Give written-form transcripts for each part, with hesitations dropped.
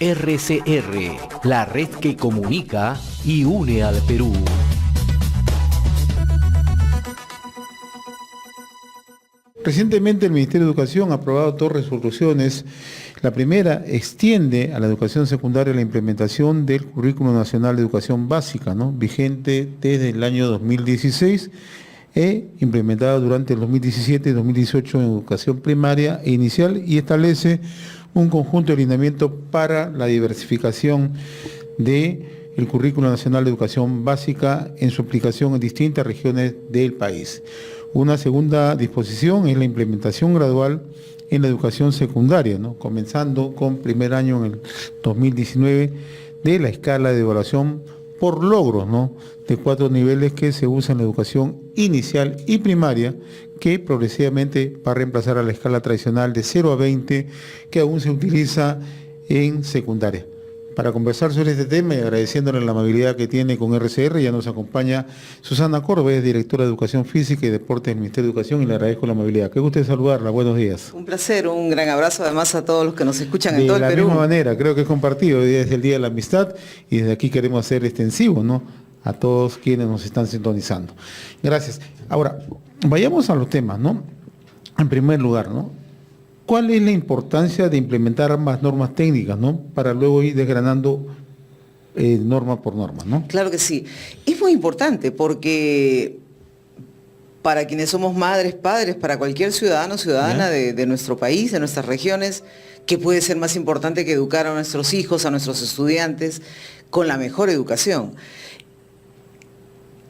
RCR, la red que comunica y une al Perú. Recientemente el Ministerio de Educación ha aprobado dos resoluciones. La primera extiende a la educación secundaria la implementación del Currículo Nacional de Educación Básica, ¿no?, vigente desde el año 2016 e implementada durante el 2017 y 2018 en educación primaria e inicial, y establece un conjunto de lineamientos para la diversificación del Currículo Nacional de Educación Básica en su aplicación en distintas regiones del país. Una segunda disposición es la implementación gradual en la educación secundaria, ¿no?, comenzando con primer año en el 2019 de la escala de evaluación por logros, ¿no?, de 4 niveles que se usa en la educación inicial y primaria, que progresivamente va a reemplazar a la escala tradicional de 0 a 20 que aún se utiliza en secundaria. Para conversar sobre este tema y agradeciéndole la amabilidad que tiene con RCR, ya nos acompaña Susana Córdoba, es directora de Educación Física y Deportes del Ministerio de Educación, y le agradezco la amabilidad. Qué gusto saludarla, buenos días. Un placer, un gran abrazo además a todos los que nos escuchan en todo el Perú. De la misma manera, creo que es compartido, hoy es el Día de la Amistad y desde aquí queremos hacer extensivo, ¿no?, a todos quienes nos están sintonizando. Gracias. Ahora, vayamos a los temas, ¿no? En primer lugar, ¿no?, ¿cuál es la importancia de implementar ambas normas técnicas, ¿no?, para luego ir desgranando norma por norma, ¿no? Claro que sí. Es muy importante porque para quienes somos madres, padres, para cualquier ciudadano, ciudadana de nuestro país, de nuestras regiones, ¿qué puede ser más importante que educar a nuestros hijos, a nuestros estudiantes, con la mejor educación?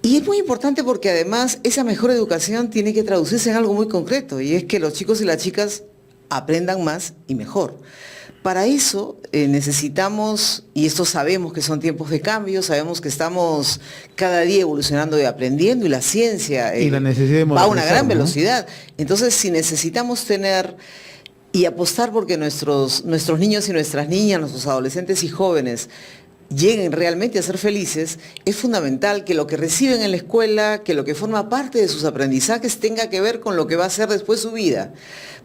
Y es muy importante porque además esa mejor educación tiene que traducirse en algo muy concreto, y es que los chicos y las chicas aprendan más y mejor. Para eso necesitamos, y esto sabemos que son tiempos de cambio, sabemos que estamos cada día evolucionando y aprendiendo, y la ciencia y la necesidad de va a una gran ¿no?, velocidad. Entonces, si necesitamos tener y apostar porque nuestros niños y nuestras niñas, nuestros adolescentes y jóvenes lleguen realmente a ser felices, es fundamental que lo que reciben en la escuela, que lo que forma parte de sus aprendizajes tenga que ver con lo que va a ser después su vida.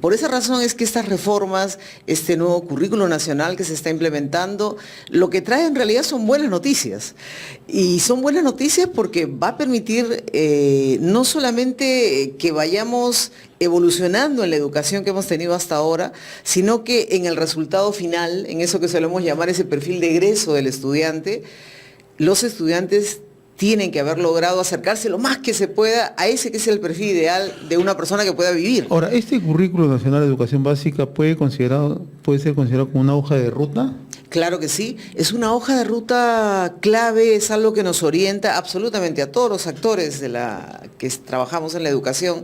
Por esa razón es que estas reformas, este nuevo currículo nacional que se está implementando, lo que trae en realidad son buenas noticias. Y son buenas noticias porque va a permitir no solamente que vayamos evolucionando en la educación que hemos tenido hasta ahora, sino que en el resultado final, en eso que solemos llamar ese perfil de egreso del estudiante, los estudiantes tienen que haber logrado acercarse lo más que se pueda a ese que es el perfil ideal de una persona que pueda vivir. Ahora, ¿este Currículo Nacional de Educación Básica puede ser considerado como una hoja de ruta? Claro que sí, es una hoja de ruta clave, es algo que nos orienta absolutamente a todos los actores que trabajamos en la educación.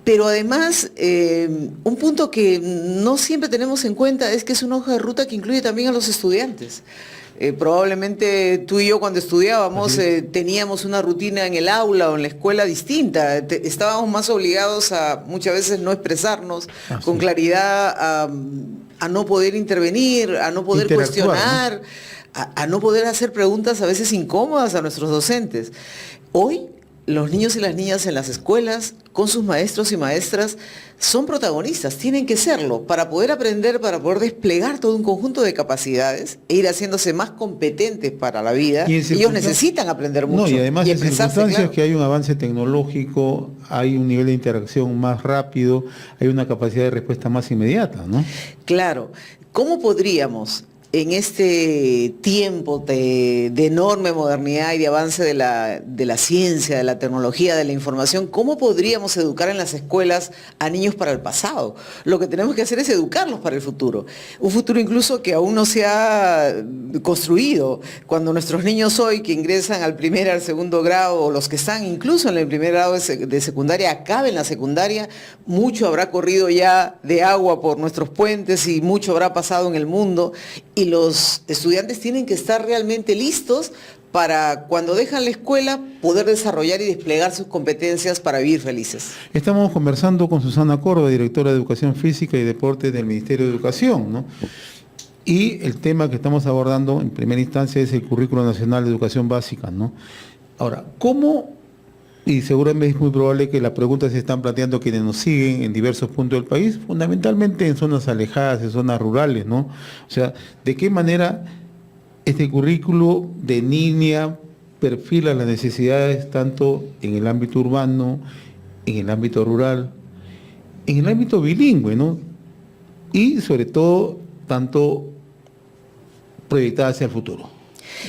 Pero además, un punto que no siempre tenemos en cuenta es que es una hoja de ruta que incluye también a los estudiantes. Probablemente tú y yo cuando estudiábamos teníamos una rutina en el aula o en la escuela distinta. Estábamos más obligados a muchas veces no expresarnos con claridad, a no poder intervenir, a no poder cuestionar, ¿no?, a no poder hacer preguntas a veces incómodas a nuestros docentes. Hoy, los niños y las niñas en las escuelas, con sus maestros y maestras, son protagonistas, tienen que serlo, para poder aprender, para poder desplegar todo un conjunto de capacidades e ir haciéndose más competentes para la vida. Ellos necesitan aprender mucho. No, y además en circunstancias, claro, que hay un avance tecnológico, hay un nivel de interacción más rápido, hay una capacidad de respuesta más inmediata, ¿no? Claro. ¿Cómo podríamos, en este tiempo de enorme modernidad y de avance de la ciencia, de la tecnología, de la información, cómo podríamos educar en las escuelas a niños para el pasado? Lo que tenemos que hacer es educarlos para el futuro. Un futuro incluso que aún no se ha construido. Cuando nuestros niños hoy, que ingresan al primer, al segundo grado, o los que están incluso en el primer grado de secundaria, acaben la secundaria, mucho habrá corrido ya de agua por nuestros puentes y mucho habrá pasado en el mundo. Y los estudiantes tienen que estar realmente listos para, cuando dejan la escuela, poder desarrollar y desplegar sus competencias para vivir felices. Estamos conversando con Susana Córdoba, directora de Educación Física y Deportes del Ministerio de Educación, ¿no? Y el tema que estamos abordando en primera instancia es el Currículo Nacional de Educación Básica, ¿no? Ahora, ¿cómo Y seguramente es muy probable que las preguntas se están planteando quienes nos siguen en diversos puntos del país, fundamentalmente en zonas alejadas, en zonas rurales, ¿no? O sea, ¿de qué manera este currículo de línea perfila las necesidades tanto en el ámbito urbano, en el ámbito rural, en el ámbito bilingüe, ¿no? Y sobre todo, tanto proyectada hacia el futuro?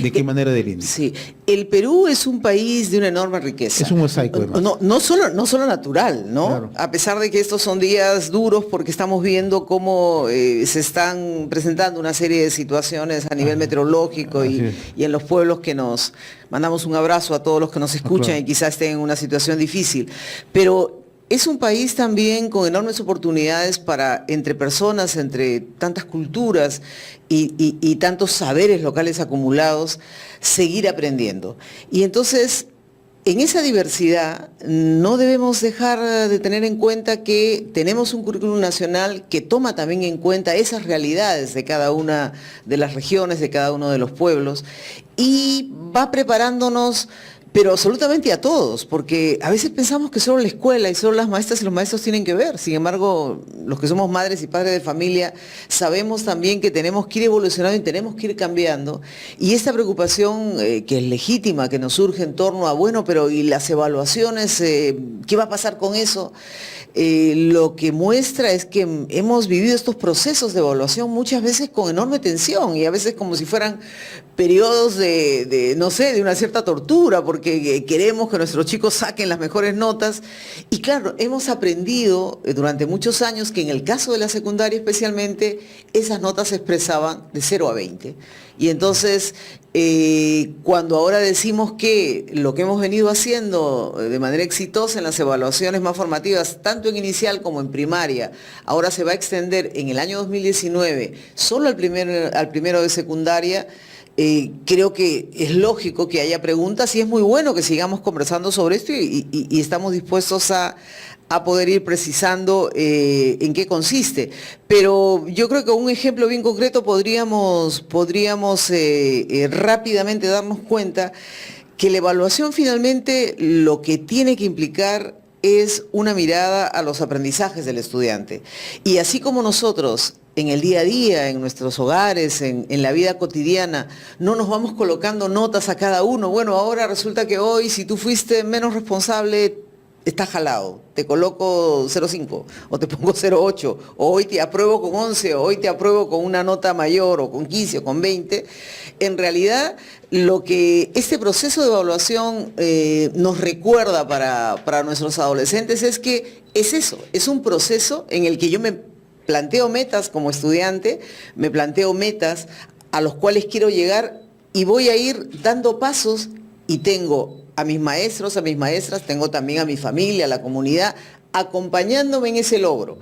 ¿De qué manera delinea? Sí, el Perú es un país de una enorme riqueza. Es un mosaico, además. No solo natural, ¿no? Claro. A pesar de que estos son días duros porque estamos viendo cómo se están presentando una serie de situaciones a nivel meteorológico y en los pueblos que nos mandamos un abrazo a todos los que nos escuchan claro. y quizás estén en una situación difícil. Pero es un país también con enormes oportunidades para, entre personas, entre tantas culturas y tantos saberes locales acumulados, seguir aprendiendo. Y entonces, en esa diversidad, no debemos dejar de tener en cuenta que tenemos un currículum nacional que toma también en cuenta esas realidades de cada una de las regiones, de cada uno de los pueblos, y va preparándonos, pero absolutamente a todos, porque a veces pensamos que solo la escuela y solo las maestras y los maestros tienen que ver. Sin embargo, los que somos madres y padres de familia sabemos también que tenemos que ir evolucionando y tenemos que ir cambiando. Y esta preocupación que es legítima, que nos surge en torno a, bueno, pero ¿y las evaluaciones? ¿Qué va a pasar con eso? Lo que muestra es que hemos vivido estos procesos de evaluación muchas veces con enorme tensión y a veces como si fueran periodos no sé, de una cierta tortura, porque queremos que nuestros chicos saquen las mejores notas. Y claro, hemos aprendido durante muchos años que en el caso de la secundaria especialmente, esas notas se expresaban de 0 a 20. Y entonces, cuando ahora decimos que lo que hemos venido haciendo de manera exitosa en las evaluaciones más formativas, tanto en inicial como en primaria, ahora se va a extender en el año 2019 solo al primero de secundaria, creo que es lógico que haya preguntas y es muy bueno que sigamos conversando sobre esto y estamos dispuestos a poder ir precisando en qué consiste. Pero yo creo que un ejemplo bien concreto podríamos rápidamente darnos cuenta que la evaluación finalmente lo que tiene que implicar es una mirada a los aprendizajes del estudiante. Y así como nosotros en el día a día, en nuestros hogares, en la vida cotidiana, no nos vamos colocando notas a cada uno. Bueno, ahora resulta que hoy, si tú fuiste menos responsable, estás jalado, te coloco 0,5 o te pongo 0,8, o hoy te apruebo con 11, o hoy te apruebo con una nota mayor, o con 15, o con 20. En realidad, lo que este proceso de evaluación nos recuerda para nuestros adolescentes es que es eso, es un proceso en el que yo me planteo metas como estudiante, me planteo metas a los cuales quiero llegar y voy a ir dando pasos y tengo a mis maestros, a mis maestras, tengo también a mi familia, a la comunidad, acompañándome en ese logro.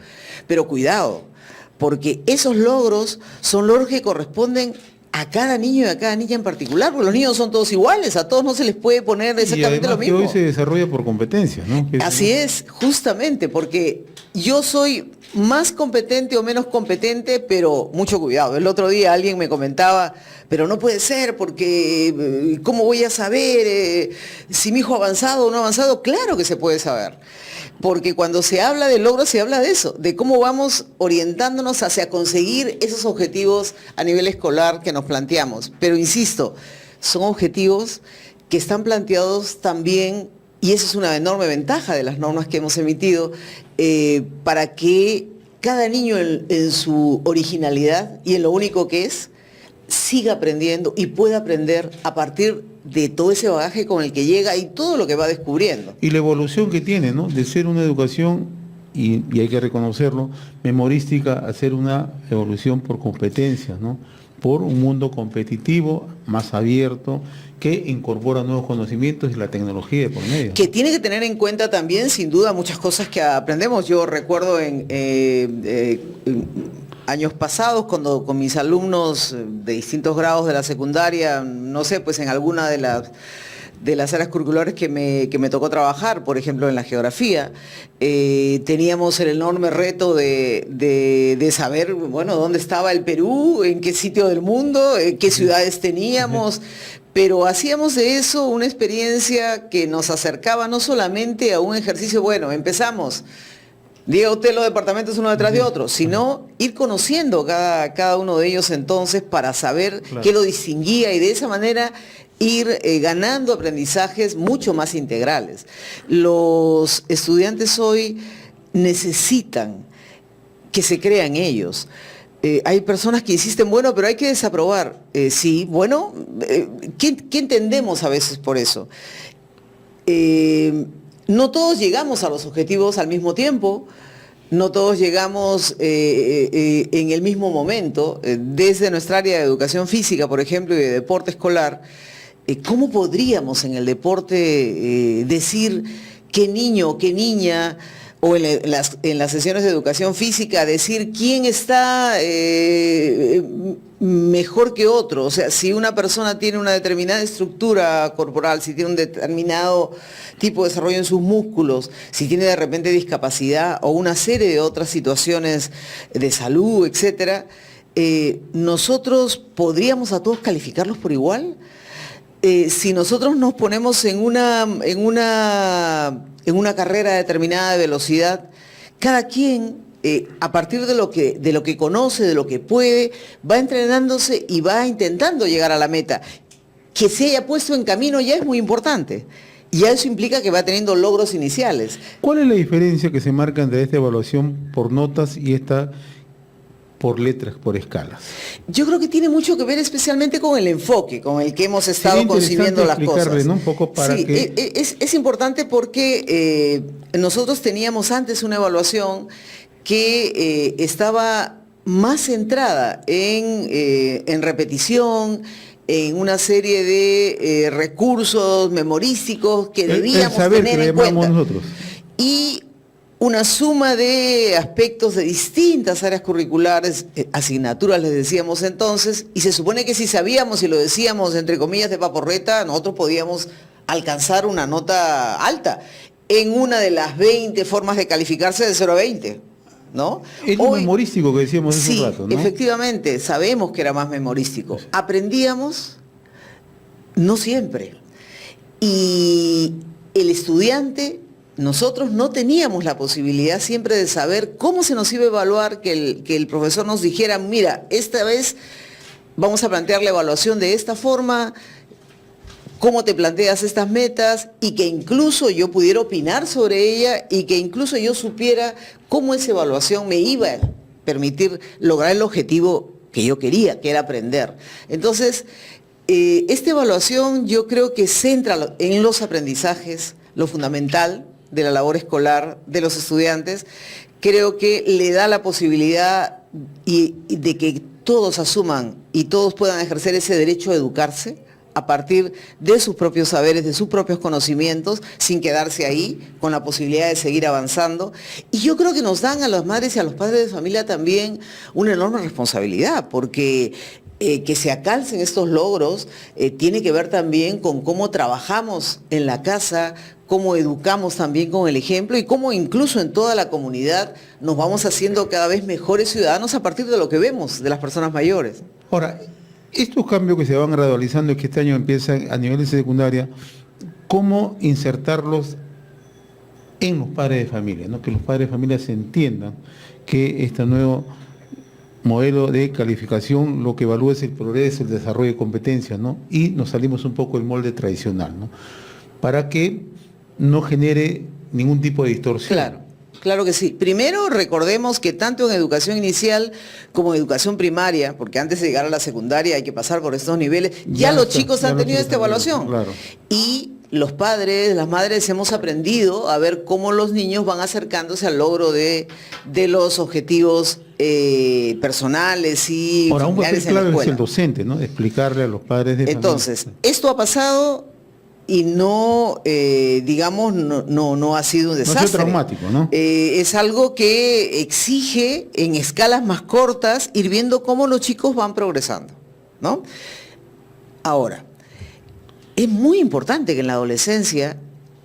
Pero cuidado, porque esos logros son logros que corresponden a cada niño y a cada niña en particular, porque los niños son todos iguales, a todos no se les puede poner exactamente lo mismo. Y hoy se desarrolla por competencias, ¿no? Así es, justamente, porque yo soy más competente o menos competente, pero mucho cuidado. El otro día alguien me comentaba, pero no puede ser, porque ¿cómo voy a saber si mi hijo ha avanzado o no ha avanzado? Claro que se puede saber. Porque cuando se habla de logros, se habla de eso, de cómo vamos orientándonos hacia conseguir esos objetivos a nivel escolar que nos planteamos. Pero insisto, son objetivos que están planteados también, y esa es una enorme ventaja de las normas que hemos emitido, para que cada niño en su originalidad y en lo único que es, siga aprendiendo y pueda aprender a partir de todo ese bagaje con el que llega y todo lo que va descubriendo. Y la evolución que tiene, ¿no? De ser una educación, y hay que reconocerlo, memorística, a ser una evolución por competencias, ¿no? Por un mundo competitivo, más abierto, que incorpora nuevos conocimientos y la tecnología de por medio. Que tiene que tener en cuenta también, sin duda, muchas cosas que aprendemos. Yo recuerdo en años pasados, cuando con mis alumnos de distintos grados de la secundaria, no sé, pues en alguna de las áreas curriculares que me tocó trabajar, por ejemplo en la geografía, teníamos el enorme reto de saber, bueno, dónde estaba el Perú, en qué sitio del mundo, qué ciudades teníamos, pero hacíamos de eso una experiencia que nos acercaba no solamente a un ejercicio, bueno, empezamos, diga usted los departamentos uno detrás de otro, sino ir conociendo cada uno de ellos entonces para saber qué lo distinguía y de esa manera ir ganando aprendizajes mucho más integrales. Los estudiantes hoy necesitan que se crean ellos. Hay personas que insisten, bueno, pero hay que desaprobar. Sí, bueno, ¿qué entendemos a veces por eso? No todos llegamos a los objetivos al mismo tiempo, no todos llegamos en el mismo momento. Desde nuestra área de educación física, por ejemplo, y de deporte escolar, ¿cómo podríamos en el deporte decir qué niño o qué niña, o en las sesiones de educación física, decir quién está mejor que otro? O sea, si una persona tiene una determinada estructura corporal, si tiene un determinado tipo de desarrollo en sus músculos, si tiene de repente discapacidad o una serie de otras situaciones de salud, etcétera, ¿nosotros podríamos a todos calificarlos por igual? Si nosotros nos ponemos en una carrera determinada de velocidad, cada quien, a partir de lo que conoce, de lo que puede, va entrenándose y va intentando llegar a la meta. Que se haya puesto en camino ya es muy importante. Y ya eso implica que va teniendo logros iniciales. ¿Cuál es la diferencia que se marca entre esta evaluación por notas y esta por letras, por escalas? Yo creo que tiene mucho que ver especialmente con el enfoque con el que hemos estado concibiendo las cosas. ¿No? Un poco para sí, que... es importante porque nosotros teníamos antes una evaluación que estaba más centrada en repetición, en una serie de recursos memorísticos que debíamos tener en cuenta. Nosotros. Y una suma de aspectos de distintas áreas curriculares, asignaturas les decíamos entonces, y se supone que si sabíamos y lo decíamos entre comillas de paporreta, nosotros podíamos alcanzar una nota alta en una de las 20 formas de calificarse de 0 a 20. ¿No? Es lo memorístico que decíamos hace un rato, ¿no? Efectivamente, sabemos que era más memorístico. Aprendíamos, no siempre. Y el estudiante, nosotros no teníamos la posibilidad siempre de saber cómo se nos iba a evaluar, que el profesor nos dijera, mira, esta vez vamos a plantear la evaluación de esta forma, cómo te planteas estas metas, y que incluso yo pudiera opinar sobre ella y que incluso yo supiera cómo esa evaluación me iba a permitir lograr el objetivo que yo quería, que era aprender. Entonces, esta evaluación yo creo que centra en los aprendizajes lo fundamental de la labor escolar de los estudiantes. Creo que le da la posibilidad de que todos asuman y todos puedan ejercer ese derecho a educarse a partir de sus propios saberes, de sus propios conocimientos, sin quedarse ahí, con la posibilidad de seguir avanzando. Y yo creo que nos dan a las madres y a los padres de familia también una enorme responsabilidad, porque que se alcancen estos logros tiene que ver también con cómo trabajamos en la casa, cómo educamos también con el ejemplo y cómo incluso en toda la comunidad nos vamos haciendo cada vez mejores ciudadanos a partir de lo que vemos de las personas mayores. Ahora, estos cambios que se van gradualizando y que este año empiezan a nivel de secundaria, ¿cómo insertarlos en los padres de familia? ¿No? Que los padres de familia se entiendan que este nuevo modelo de calificación lo que evalúa es el progreso, el desarrollo de competencias, ¿no? Y nos salimos un poco del molde tradicional, ¿no? Para que no genere ningún tipo de distorsión. Claro. Claro que sí. Primero, recordemos que tanto en educación inicial como en educación primaria, porque antes de llegar a la secundaria hay que pasar por estos niveles, ya los chicos han tenido esta evaluación. Claro. Y los padres, las madres hemos aprendido a ver cómo los niños van acercándose al logro de los objetivos personales y ahora, familiares en la escuela. Un papel clave es el docente, ¿no? Explicarle a los padres de Entonces, familia. esto ha pasado y no, digamos, no ha sido un desastre. No ha sido traumático, ¿no? Es algo que exige en escalas más cortas ir viendo cómo los chicos van progresando, ¿no? Ahora, es muy importante que en la adolescencia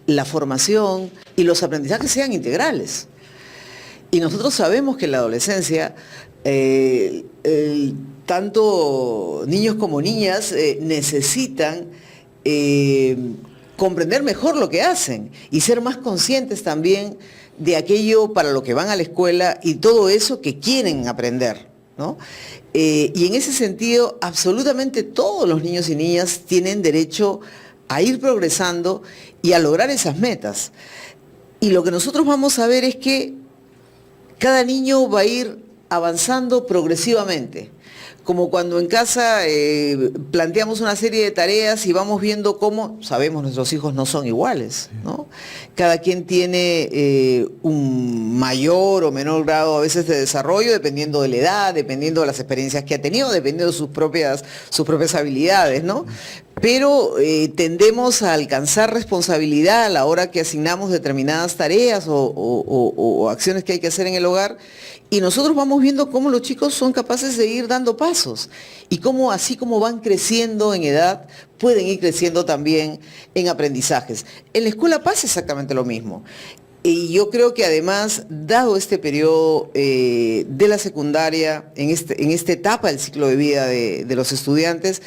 la formación y los aprendizajes sean integrales. Y nosotros sabemos que en la adolescencia tanto niños como niñas necesitan comprender mejor lo que hacen y ser más conscientes también de aquello para lo que van a la escuela y todo eso que quieren aprender, ¿no? Y en ese sentido, absolutamente todos los niños y niñas tienen derecho a ir progresando y a lograr esas metas. Y lo que nosotros vamos a ver es que cada niño va a ir avanzando progresivamente. Como cuando en casa planteamos una serie de tareas y vamos viendo cómo, sabemos, nuestros hijos no son iguales, ¿no? Cada quien tiene un mayor o menor grado a veces de desarrollo, dependiendo de la edad, dependiendo de las experiencias que ha tenido, dependiendo de sus propias habilidades, ¿no? Pero tendemos a alcanzar responsabilidad a la hora que asignamos determinadas tareas o acciones que hay que hacer en el hogar, y nosotros vamos viendo cómo los chicos son capaces de ir dando pasos y cómo así como van creciendo en edad, pueden ir creciendo también en aprendizajes. En la escuela pasa exactamente lo mismo. Y yo creo que además, dado este periodo de la secundaria, en esta etapa del ciclo de vida de los estudiantes,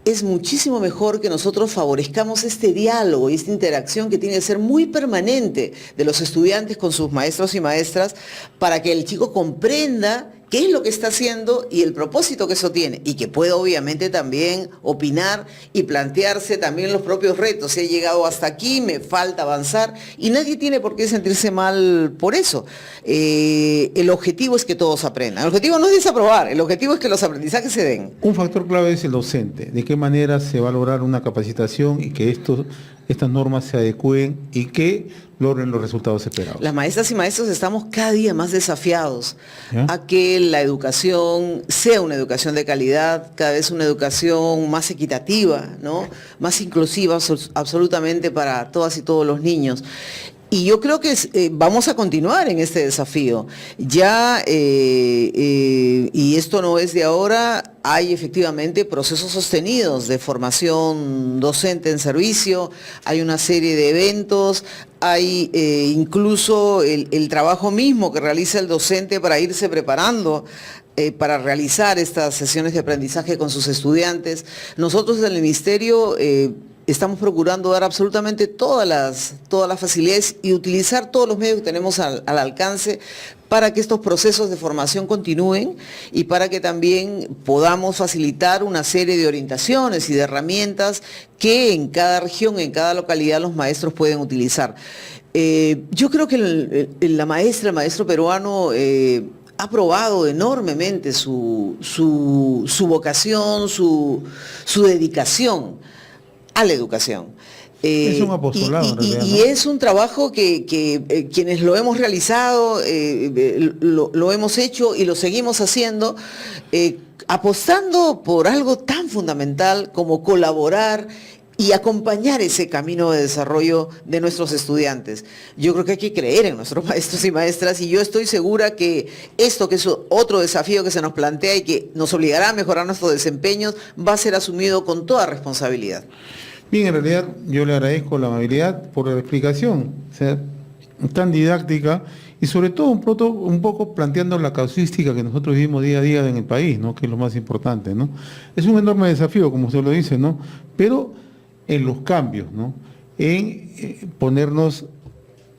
es muchísimo mejor que nosotros favorezcamos este diálogo y esta interacción que tiene que ser muy permanente de los estudiantes con sus maestros y maestras para que el chico comprenda qué es lo que está haciendo y el propósito que eso tiene, y que pueda obviamente también opinar y plantearse también los propios retos. Si he llegado hasta aquí, me falta avanzar, y nadie tiene por qué sentirse mal por eso. El objetivo es que todos aprendan. El objetivo no es desaprobar, el objetivo es que los aprendizajes se den. Un factor clave es el docente. ¿De qué manera se va a lograr una capacitación y que estas normas se adecúen y que logren los resultados esperados? Las maestras y maestros estamos cada día más desafiados ¿Ya? a que la educación sea una educación de calidad, cada vez una educación más equitativa, ¿no? Más inclusiva absolutamente para todas y todos los niños. Y yo creo que vamos a continuar en este desafío. Ya, y esto no es de ahora, hay efectivamente procesos sostenidos de formación docente en servicio, hay una serie de eventos, hay incluso el trabajo mismo que realiza el docente para irse preparando para realizar estas sesiones de aprendizaje con sus estudiantes. Nosotros en el Ministerio estamos procurando dar absolutamente todas las facilidades y utilizar todos los medios que tenemos al alcance para que estos procesos de formación continúen y para que también podamos facilitar una serie de orientaciones y de herramientas que en cada región, en cada localidad los maestros pueden utilizar. Yo creo que la maestra, el maestro peruano ha probado enormemente su vocación, su dedicación a la educación. Es un apostolado, en realidad, y ¿no? es un trabajo que quienes lo hemos realizado, lo hemos hecho y lo seguimos haciendo, apostando por algo tan fundamental como colaborar y acompañar ese camino de desarrollo de nuestros estudiantes. Yo creo que hay que creer en nuestros maestros y maestras, y yo estoy segura que esto, que es otro desafío que se nos plantea y que nos obligará a mejorar nuestros desempeños, va a ser asumido con toda responsabilidad. Bien, en realidad yo le agradezco la amabilidad por la explicación, o sea, tan didáctica y sobre todo un poco planteando la casuística que nosotros vivimos día a día en el país, ¿no? Que es lo más importante, ¿no? Es un enorme desafío, como usted lo dice, ¿no? Pero en los cambios, ¿no? En ponernos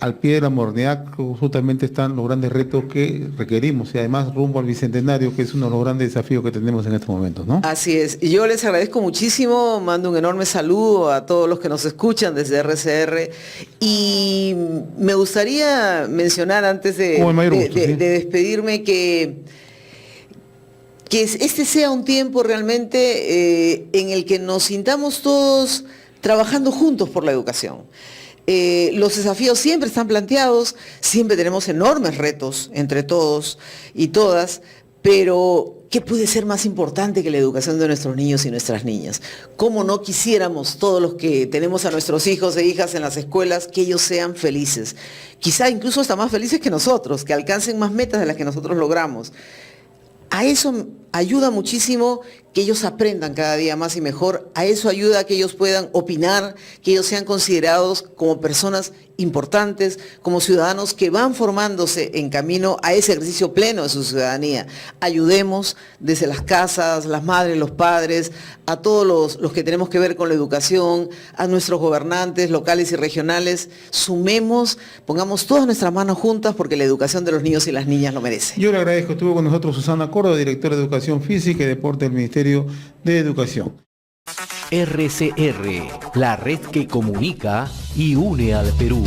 al pie de la modernidad, justamente están los grandes retos que requerimos, y además rumbo al Bicentenario, que es uno de los grandes desafíos que tenemos en estos momentos, ¿no? Así es, y yo les agradezco muchísimo, mando un enorme saludo a todos los que nos escuchan desde RCR, y me gustaría mencionar antes de despedirme que este sea un tiempo realmente en el que nos sintamos todos trabajando juntos por la educación. Los desafíos siempre están planteados, siempre tenemos enormes retos entre todos y todas, pero ¿qué puede ser más importante que la educación de nuestros niños y nuestras niñas? ¿Cómo no quisiéramos todos los que tenemos a nuestros hijos e hijas en las escuelas que ellos sean felices? Quizá incluso hasta más felices que nosotros, que alcancen más metas de las que nosotros logramos. A eso ayuda muchísimo que ellos aprendan cada día más y mejor. A eso ayuda a que ellos puedan opinar, que ellos sean considerados como personas importantes, como ciudadanos que van formándose en camino a ese ejercicio pleno de su ciudadanía. Ayudemos desde las casas, las madres, los padres, a todos los que tenemos que ver con la educación, a nuestros gobernantes locales y regionales. Sumemos, pongamos todas nuestras manos juntas porque la educación de los niños y las niñas lo merece. Yo le agradezco. Estuvo con nosotros Susana Córdoba, directora de Educación Física y Deporte del Ministerio de Educación. RCR, la red que comunica y une al Perú.